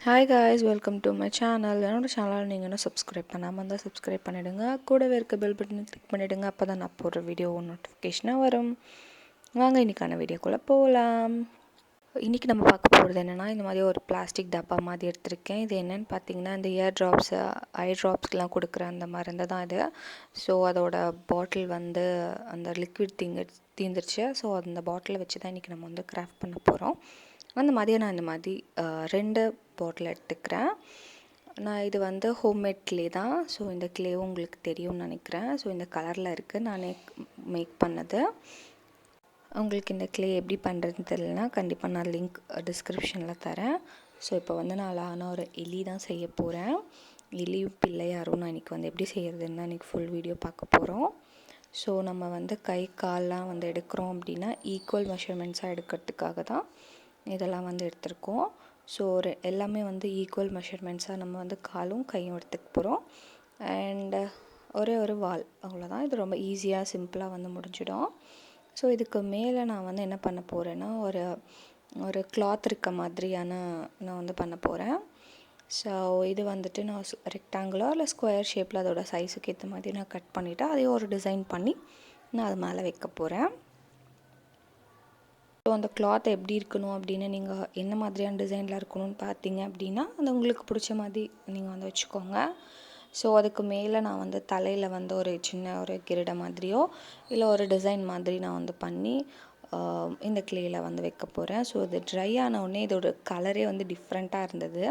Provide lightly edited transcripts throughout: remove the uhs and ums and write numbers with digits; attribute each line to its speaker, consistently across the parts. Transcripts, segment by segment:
Speaker 1: Hi guys, welcome to my channel. என்னோடய channel நீங்கள் இன்னும் சப்ஸ்கிரைப் பண்ணாமல் இருந்தால் சப்ஸ்கிரைப் பண்ணிவிடுங்க. கூடவே இருக்க பெல் பட்டனை கிளிக் பண்ணிவிடுங்க. அப்போ தான் நான் போடுற வீடியோ நோட்டிஃபிகேஷனாக வரும். வாங்க இன்றைக்கான வீடியோக்குள்ளே போகலாம். இன்றைக்கி நம்ம பார்க்க போகிறது என்னென்னா, இந்த மாதிரி ஒரு பிளாஸ்டிக் டப்பா மாதிரி எடுத்திருக்கேன். இது என்னென்னு பார்த்தீங்கன்னா, இந்த இயர் ட்ராப்ஸு ஐ ட்ராப்ஸ்க்கெலாம் கொடுக்குற அந்த மருந்து தான் இது. ஸோ அதோட பாட்டில் வந்து அந்த லிக்விட் தீந்துருச்சு. ஸோ அந்த பாட்டிலை வச்சு தான் இன்றைக்கி நம்ம வந்து கிராஃப்ட் பண்ண போகிறோம். அந்த மாதிரியே நான் இந்த மாதிரி 2 பாட்டில் எடுத்துக்கிறேன். நான் இது வந்து ஹோம்மேட் க்ளே தான். ஸோ இந்த க்ளேவும் உங்களுக்கு தெரியும்னு நினைக்கிறேன். ஸோ இந்த கலரில் இருக்குது, நானே மேக் பண்ணது. உங்களுக்கு இந்த க்ளே எப்படி பண்ணுறதுன்னு தெரியலனா கண்டிப்பாக நான் லிங்க் டிஸ்கிரிப்ஷனில் தரேன். ஸோ இப்போ வந்து நான் அழகான ஒரு எலி தான் செய்ய போகிறேன். எலியும் பிள்ளையாரும் நான் இன்றைக்கி வந்து எப்படி செய்கிறதுன்னு தான் இன்றைக்கி ஃபுல் வீடியோ பார்க்க போகிறோம். ஸோ நம்ம வந்து கை கால்லாம் வந்து எடுக்கிறோம் அப்படின்னா ஈக்குவல் மெஷர்மெண்ட்ஸாக எடுக்கிறதுக்காக தான் இதெல்லாம் வந்து எடுத்திருக்கோம். ஸோ எல்லாமே வந்து ஈக்குவல் மெஷர்மெண்ட்ஸாக நம்ம வந்து காலும் கையும் எடுத்துக்க போகிறோம். அண்டு ஒரே ஒரு வால், அவ்வளோதான். இது ரொம்ப ஈஸியாக சிம்பிளாக வந்து முடிஞ்சிடும். ஸோ இதுக்கு மேலே நான் வந்து என்ன பண்ண போகிறேன்னா, ஒரு கிளாத் இருக்க மாதிரியான நான் வந்து பண்ண போகிறேன். ஸோ இது வந்துட்டு நான் ரெக்டாங்குலோ இல்லை ஸ்கொயர் ஷேப்பில் அதோட சைஸுக்கு ஏற்ற மாதிரி நான் கட் பண்ணிவிட்டு அதையும் ஒரு டிசைன் பண்ணி நான் அது மேலே வைக்க போகிறேன். ஸோ அந்த கிளாத் எப்படி இருக்கணும் அப்படின்னு நீங்கள் என்ன மாதிரியான டிசைனில் இருக்கணும்னு பார்த்தீங்க அப்படின்னா அது உங்களுக்கு பிடிச்ச மாதிரி நீங்கள் வந்து வச்சுக்கோங்க. ஸோ அதுக்கு மேலே நான் வந்து தலையில் வந்து ஒரு சின்ன ஒரு கிரீடை மாதிரியோ இல்லை ஒரு டிசைன் மாதிரி நான் வந்து பண்ணி இந்த க்ளேயில் வந்து வைக்க போகிறேன். ஸோ இது ட்ரை ஆன உடனே இதோட கலரே வந்து டிஃப்ரெண்ட்டாக இருந்தது.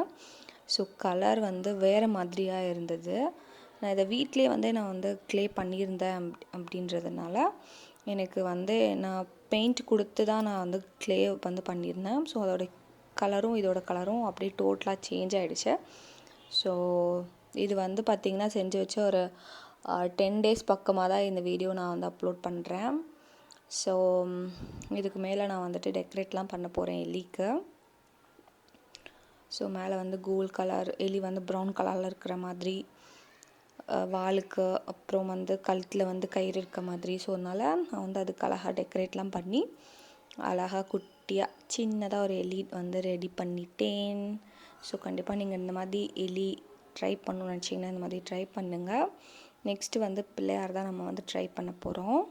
Speaker 1: ஸோ கலர் வந்து வேறு மாதிரியாக இருந்தது. நான் இதை வீட்லேயே வந்து நான் வந்து க்ளே பண்ணியிருந்தேன் அப்படின்றதுனால எனக்கு வந்து நான் பெயிண்ட் கொடுத்து தான் நான் வந்து க்ளே வந்து பண்ணியிருந்தேன். ஸோ அதோட கலரும் இதோட கலரும் அப்படியே டோட்டலாக சேஞ்ச் ஆகிடுச்சு. ஸோ இது வந்து பார்த்திங்கன்னா செஞ்சு வச்ச ஒரு 10 days பக்கமாக தான் இந்த வீடியோ நான் வந்து அப்லோட் பண்ணுறேன். ஸோ இதுக்கு மேலே நான் வந்துட்டு டெக்கரேட்லாம் பண்ண போகிறேன் எலிக்கு. ஸோ மேலே வந்து கோல்ட் கலர் எலி வந்து ப்ரௌன் கலரில் இருக்கிற மாதிரி, வாலுக்கு அப்புறம் வந்து கழுத்தில் வந்து கயிறு இருக்க மாதிரி. ஸோ அதனால் நான் வந்து அதுக்கு அழகாக டெக்கரேட்லாம் பண்ணி அழகாக குட்டியாக சின்னதாக ஒரு எலி வந்து ரெடி பண்ணிட்டேன். ஸோ கண்டிப்பாக நீங்கள் இந்த மாதிரி எலி ட்ரை பண்ணணும்னு நினச்சிங்கன்னா இந்த மாதிரி ட்ரை பண்ணுங்கள். நெக்ஸ்ட்டு வந்து பிள்ளையார் தான் நம்ம வந்து ட்ரை பண்ண போகிறோம்.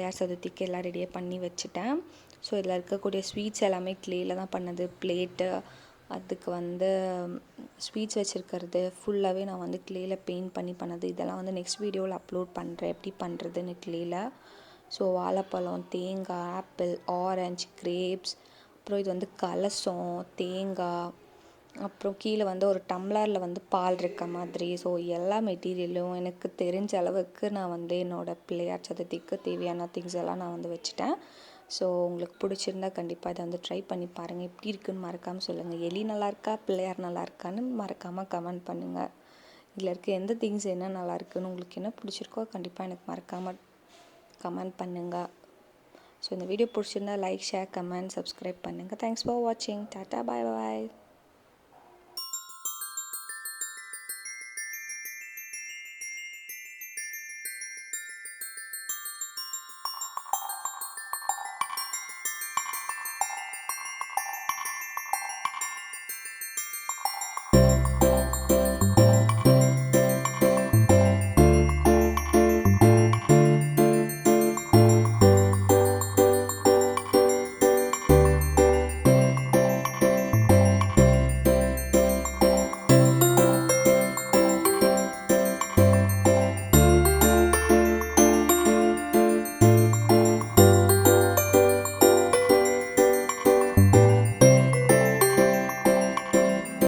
Speaker 1: பிள்ளையார் சதுர்த்திக்கு எல்லாம் ரெடியாக பண்ணி வச்சுட்டேன். ஸோ இதில் இருக்கக்கூடிய ஸ்வீட்ஸ் எல்லாமே க்ளேயில் தான் பண்ணது. பிளேட்டு, அதுக்கு வந்து ஸ்வீட்ஸ் வச்சுருக்கிறது ஃபுல்லாகவே நான் வந்து க்ளேயில் பெயிண்ட் பண்ணி பண்ணது. இதெல்லாம் வந்து நெக்ஸ்ட் வீடியோவில் அப்லோட் பண்ணுறேன் எப்படி பண்ணுறதுன்னு க்ளேயில். ஸோ வாழைப்பழம், தேங்காய், ஆப்பிள், ஆரஞ்சு, கிரேப்ஸ், அப்புறம் இது வந்து கலசம், தேங்காய், அப்புறம் கீழே வந்து ஒரு டம்ளரில் வந்து பால் இருக்க மாதிரி. ஸோ எல்லா மெட்டீரியலும் எனக்கு தெரிஞ்ச அளவுக்கு நான் வந்து என்னோடய பிள்ளையார் சதுர்த்திக்கு தேவையான திங்ஸ் எல்லாம் நான் வந்து வச்சுட்டேன். ஸோ உங்களுக்கு பிடிச்சிருந்தா கண்டிப்பாக இதை வந்து ட்ரை பண்ணி பாருங்கள். எப்படி இருக்குன்னு மறக்காமல் சொல்லுங்கள். எலி நல்லாயிருக்கா, பிள்ளையார் நல்லா இருக்கான்னு மறக்காமல் கமெண்ட் பண்ணுங்கள். இதில் இருக்க எந்த திங்ஸ் என்ன நல்லா இருக்குன்னு உங்களுக்கு என்ன பிடிச்சிருக்கோ கண்டிப்பாக எனக்கு மறக்காமல் கமெண்ட் பண்ணுங்கள். ஸோ இந்த வீடியோ பிடிச்சிருந்தா லைக், ஷேர், கமெண்ட், சப்ஸ்கிரைப் பண்ணுங்கள். தேங்க்ஸ் ஃபார் வாட்சிங். டாட்டா, பாய் பாய்.